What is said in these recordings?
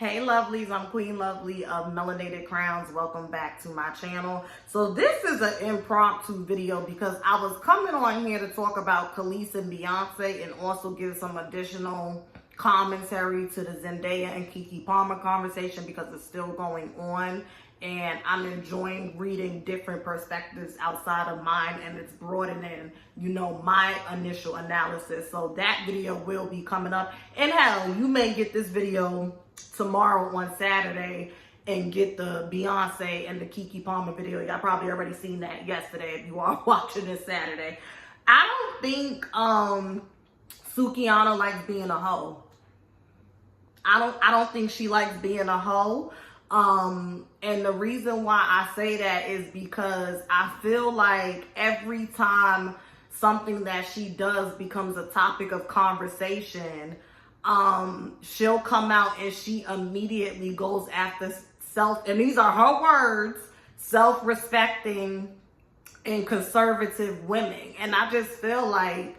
Hey lovelies, I'm Queen Lovely of Melanated Crowns. Welcome back to my channel. So this is an impromptu video because I was coming on here to talk about Khalees and Beyonce and also give some additional commentary to the Zendaya and Keke Palmer conversation because it's still going on. And I'm enjoying reading different perspectives outside of mine, and it's broadening, my initial analysis. So that video will be coming up. And hell, you may get this video tomorrow on Saturday and get the Beyonce and the Keke Palmer video. Y'all probably already seen that yesterday if you are watching this Saturday. I don't think Sukihana likes being a hoe. I don't think she likes being a hoe. And the reason why I say that is because I feel like every time something that she does becomes a topic of conversation, she'll come out and she immediately goes after and these are her words, self-respecting and conservative women. And I just feel like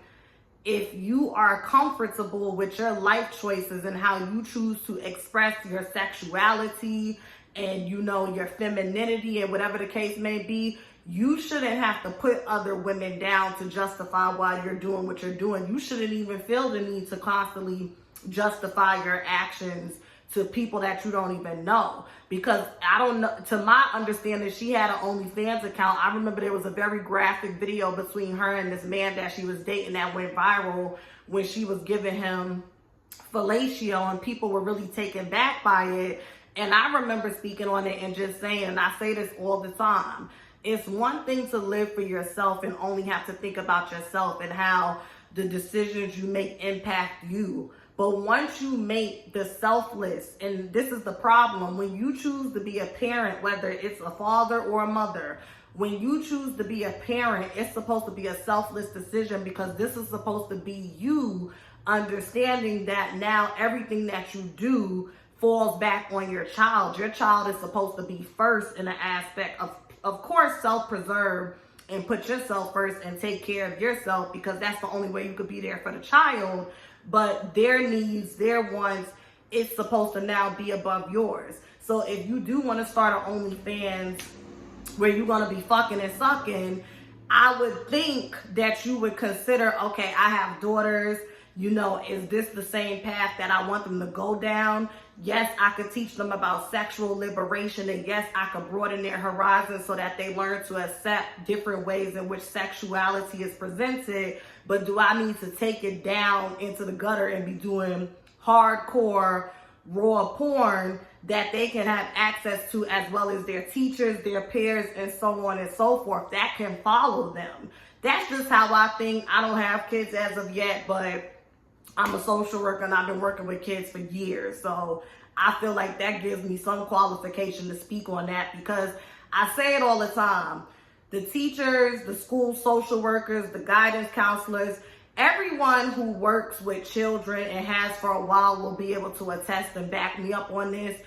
if you are comfortable with your life choices and how you choose to express your sexuality and your femininity and whatever the case may be, you shouldn't have to put other women down to justify why you're doing what you're doing. You shouldn't even feel the need to constantly justify your actions to people that you don't even know. Because I don't know, to my understanding, she had an OnlyFans account. I remember there was a very graphic video between her and this man that she was dating that went viral when she was giving him fellatio, and people were really taken back by it. And I remember speaking on it and just saying, and I say this all the time, it's one thing to live for yourself and only have to think about yourself and how the decisions you make impact you. But once you make the selfless, and this is the problem, when you choose to be a parent, whether it's a father or a mother, when you choose to be a parent, it's supposed to be a selfless decision, because this is supposed to be you understanding that now everything that you do falls back on your child. Your child is supposed to be first in the aspect of course, self-preserve and put yourself first and take care of yourself, because that's the only way you could be there for the child. But their needs, their wants, it's supposed to now be above yours. So if you do want to start an OnlyFans where you're going to be fucking and sucking, I would think that you would consider, okay, I have daughters, is this the same path that I want them to go down? Yes, I could teach them about sexual liberation, and yes, I could broaden their horizons so that they learn to accept different ways in which sexuality is presented. But do I need to take it down into the gutter and be doing hardcore raw porn that they can have access to, as well as their teachers, their peers, and so on and so forth, that can follow them? That's just how I think. I don't have kids as of yet, but I'm a social worker and I've been working with kids for years. So I feel like that gives me some qualification to speak on that, because I say it all the time. The teachers, the school social workers, the guidance counselors, everyone who works with children and has for a while will be able to attest and back me up on this.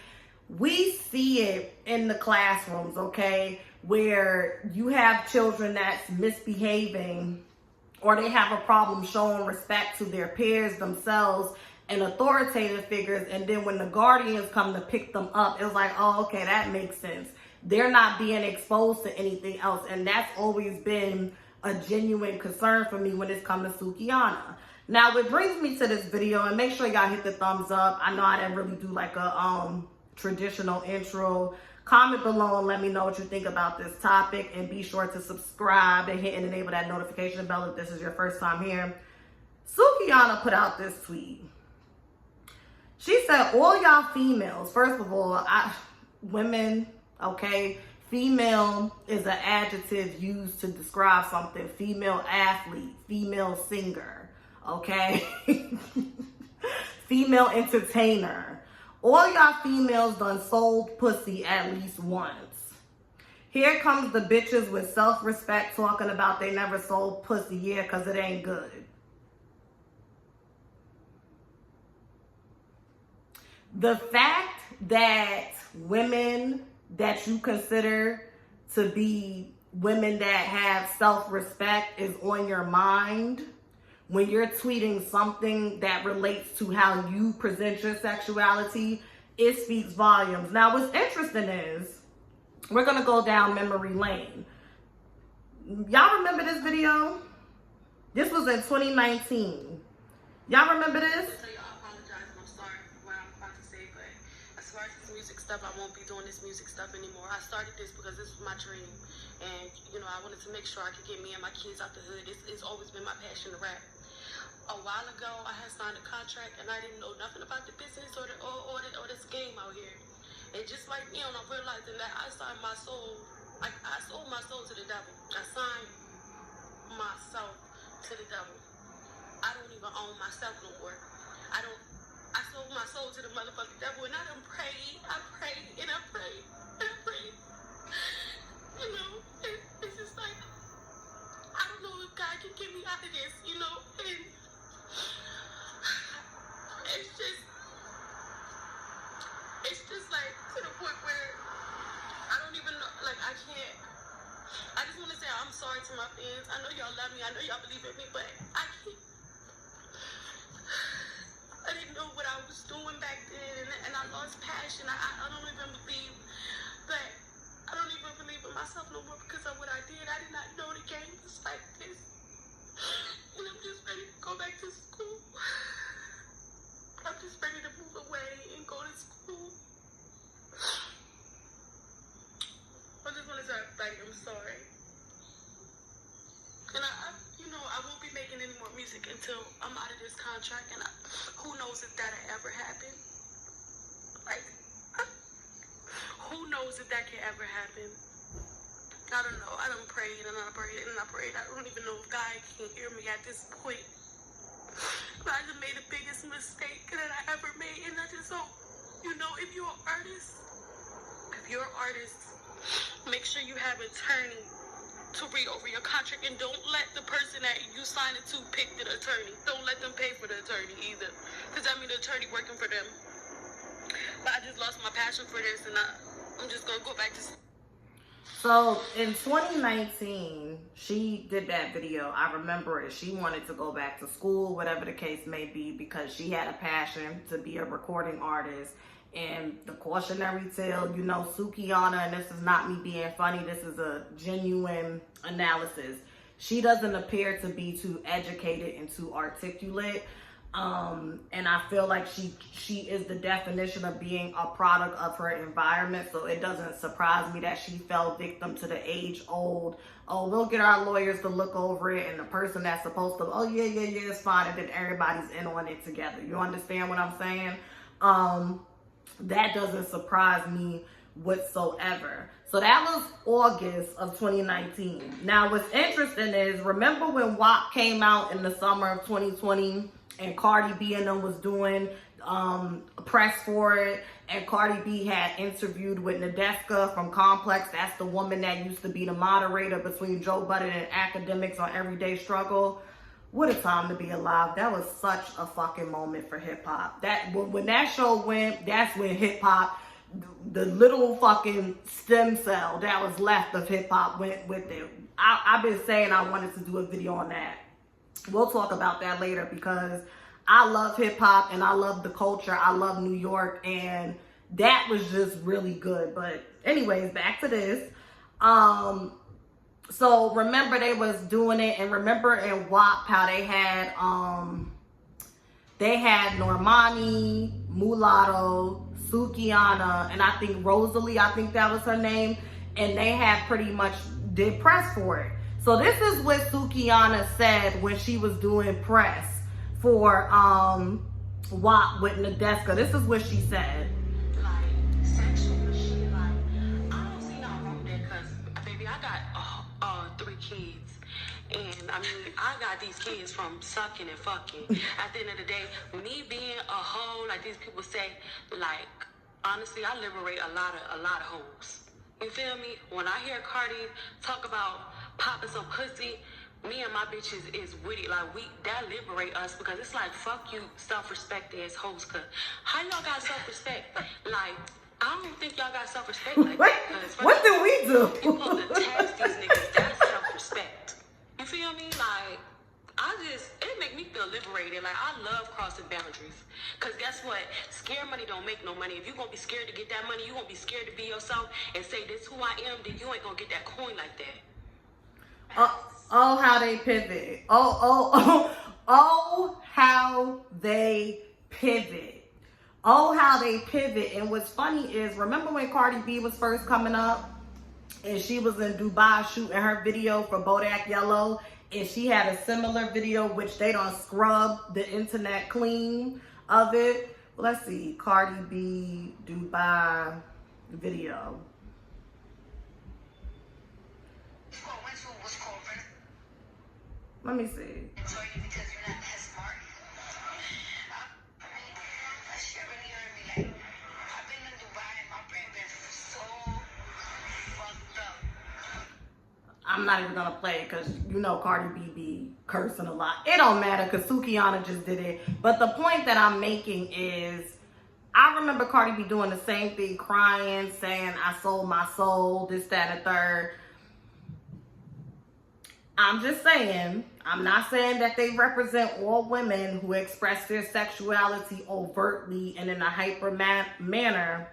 We see it in the classrooms, okay, where you have children that's misbehaving, or they have a problem showing respect to their peers, themselves, and authoritative figures. And then when the guardians come to pick them up, it's like, oh, okay, that makes sense. They're not being exposed to anything else. And that's always been a genuine concern for me when it's come to Sukihana. Now, it brings me to this video, and make sure y'all hit the thumbs up. I know I didn't really do like a traditional intro. Comment below and let me know what you think about this topic, and be sure to subscribe and hit and enable that notification bell if this is your first time here. Sukihana put out this tweet. She said, all y'all females, first of all, women, okay, female is an adjective used to describe something. Female athlete, female singer, okay, female entertainer. All y'all females done sold pussy at least once. Here comes the bitches with self-respect talking about they never sold pussy. Yeah, because it ain't good. The fact that women that you consider to be women that have self-respect is on your mind when you're tweeting something that relates to how you present your sexuality it speaks volumes. Now, what's interesting is we're going to go down memory lane. Y'all remember this video? This was in 2019. Y'all remember this? Stuff, I won't be doing this music stuff anymore. I started this because this was my dream, and you know, I wanted to make sure I could get me and my kids out the hood. It's always been my passion to rap. A while ago, I had signed a contract, and I didn't know nothing about the business or this game out here. And just like me, I'm realizing that I signed my soul. I sold my soul to the devil. I signed myself to the devil. I don't even own myself no more. I sold my soul to the motherfucking devil, and I done prayed, and I prayed. You know, it's just like, I don't know if God can get me out of this, you know, and it's just like to the point where I don't even know, like I just want to say I'm sorry to my fans. I know y'all love me, I know y'all believe in me, but I didn't know what I was doing back then, and I lost passion. I don't even believe that. I don't even believe in myself no more because of what I did. I did not know the game was like this. And I'm just ready to go back to school. I'm just ready to move away and go to school. I just want to tell everybody I'm sorry. And I won't be making any more music until I'm out of this contract, and who knows if that'll ever happen. Like, who knows if that can ever happen. I don't know. I done prayed and I prayed and I prayed. I don't even know if God can hear me at this point. But I just made the biggest mistake that I ever made, and I just hope, you know, if you're an artist, make sure you have an attorney to read over your contract, and don't let the person that you signed it to pick the attorney. Don't let them pay for the attorney either, because I mean the attorney working for them. But I just lost my passion for this, and I'm just gonna go back to. So in 2019, she did that video. I remember it. She wanted to go back to school, whatever the case may be, because she had a passion to be a recording artist. And the cautionary tale, you know, Sukihana, and this is not me being funny, this is a genuine analysis. She doesn't appear to be too educated and too articulate. And I feel like she is the definition of being a product of her environment. So it doesn't surprise me that she fell victim to the age-old, oh, we'll get our lawyers to look over it, and the person that's supposed to, oh, yeah, it's fine, and then everybody's in on it together. You understand what I'm saying? That doesn't surprise me whatsoever. So that was August of 2019. Now, what's interesting is, remember when WAP came out in the summer of 2020 and Cardi B and them was doing press for it, and Cardi B had interviewed with Nadeska from Complex. That's the woman that used to be the moderator between Joe Budden and Academics on Everyday Struggle. What a time to be alive. That was such a fucking moment for hip hop. That when that show went, that's when hip hop, the little fucking stem cell that was left of hip hop went with it. I've been saying I wanted to do a video on that. We'll talk about that later, because I love hip hop and I love the culture. I love New York, and that was just really good. But anyways, back to this. So remember they was doing it, and remember in WAP how they had Normani, Mulatto, Sukihana, and I think Rosalie, I think that was her name, and they had pretty much did press for it. So this is what Sukihana said when she was doing press for WAP with Nadeska. This is what she said. Kids, and I mean, I got these kids from sucking and fucking. At the end of the day, me being a hoe, like these people say, like, honestly, I liberate a lot of hoes. You feel me? When I hear Cardi talk about popping some pussy, me and my bitches is with it. Like, that liberate us, because it's like, fuck you, self-respect as hoes. Cause how y'all got self-respect? Like, I don't think y'all got self-respect like that. What did we do? You supposed to tax these niggas. That's self-respect. You feel me? Like, it make me feel liberated. Like, I love crossing boundaries. Because guess what? Scared money don't make no money. If you're going to be scared to get that money, you're going to be scared to be yourself and say, this who I am, then you ain't going to get that coin like that. Oh, how they pivot. Oh, how they pivot. Oh, how they pivot. And what's funny is, remember when Cardi B was first coming up and she was in Dubai shooting her video for Bodak Yellow, and she had a similar video which they don't scrub the internet clean of it. Let's see, Cardi B Dubai video. Let me see. I'm not even gonna play it because you know Cardi B be cursing a lot. It don't matter because Sukihana just did it. But the point that I'm making is, I remember Cardi B doing the same thing, crying, saying, I sold my soul, this, that, and the third. I'm just saying, I'm not saying that they represent all women who express their sexuality overtly and in a hyper manner.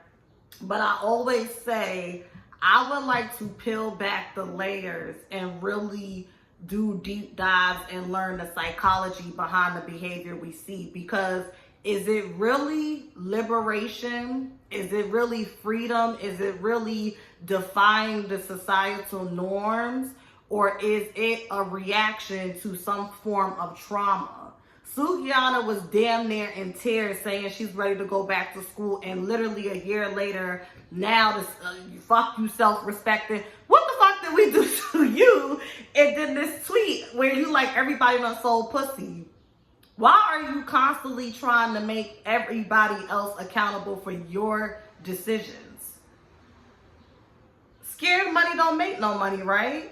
But I always say, I would like to peel back the layers and really do deep dives and learn the psychology behind the behavior we see. Because is it really liberation? Is it really freedom? Is it really defying the societal norms? Or is it a reaction to some form of trauma? Sukihana was damn near in tears saying she's ready to go back to school, and literally a year later, now this fuck you self-respecting. What the fuck did we do to you? And then this tweet where you like everybody done sold pussy. Why are you constantly trying to make everybody else accountable for your decisions? Scared money don't make no money, right?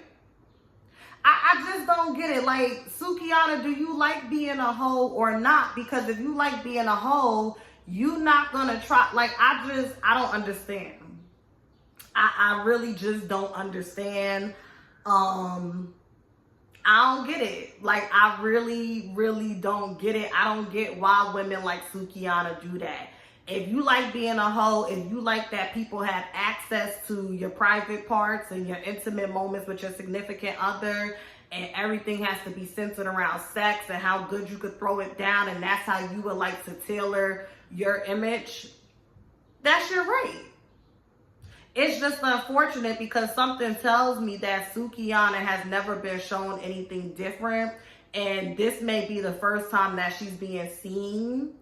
I just don't get it. Like, Sukihana, do you like being a hoe or not? Because if you like being a hoe, you not gonna try. Like, I don't understand. I really just don't understand. I don't get it. Like, I really, really don't get it. I don't get why women like Sukihana do that. If you like being a hoe, if you like that people have access to your private parts and your intimate moments with your significant other, and everything has to be centered around sex and how good you could throw it down, and that's how you would like to tailor your image, that's your right. It's just unfortunate because something tells me that Sukihana has never been shown anything different, and this may be the first time that she's being seen,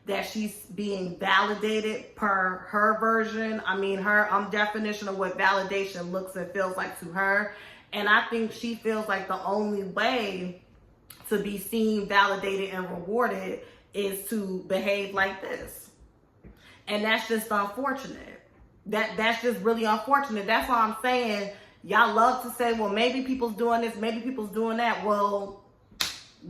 that she's being validated per her version. I mean, her definition of what validation looks and feels like to her. And I think she feels like the only way to be seen, validated, and rewarded is to behave like this. And that's just unfortunate. That's just really unfortunate. That's why I'm saying, y'all love to say, well, maybe people's doing this, maybe people's doing that. Well,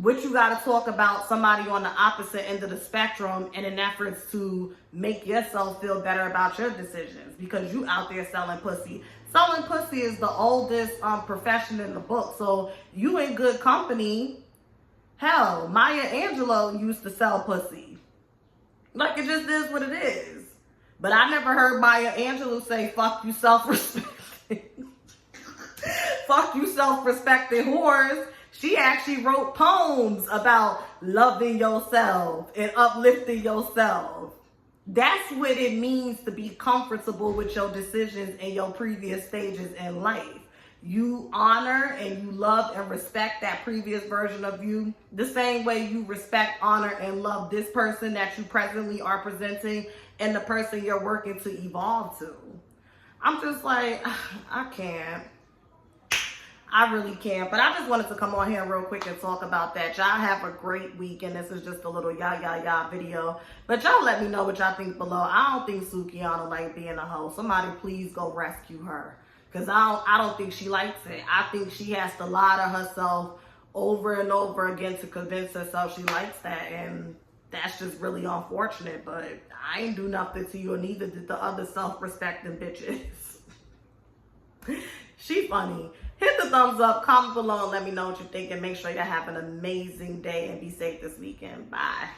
what you got to talk about somebody on the opposite end of the spectrum in an effort to make yourself feel better about your decisions because you out there selling pussy. Selling pussy is the oldest profession in the book. So you in good company. Hell, Maya Angelou used to sell pussy. Like, it just is what it is. But I never heard Maya Angelou say, fuck you self-respecting. Fuck you self-respecting whores. She actually wrote poems about loving yourself and uplifting yourself. That's what it means to be comfortable with your decisions in your previous stages in life. You honor and you love and respect that previous version of you the same way you respect, honor, and love this person that you presently are presenting and the person you're working to evolve to. I'm just like, I can't. I really can't. But I just wanted to come on here real quick and talk about that. Y'all have a great week, and this is just a little yah video. But y'all let me know what y'all think below. I don't think Sukihana like being a hoe. Somebody please go rescue her. Because I don't think she likes it. I think she has to lie to herself over and over again to convince herself she likes that. And that's just really unfortunate. But I ain't do nothing to you, and neither did the other self-respecting bitches. She funny. hit the thumbs up, comment below, and let me know what you think. And make sure you have an amazing day and be safe this weekend. Bye.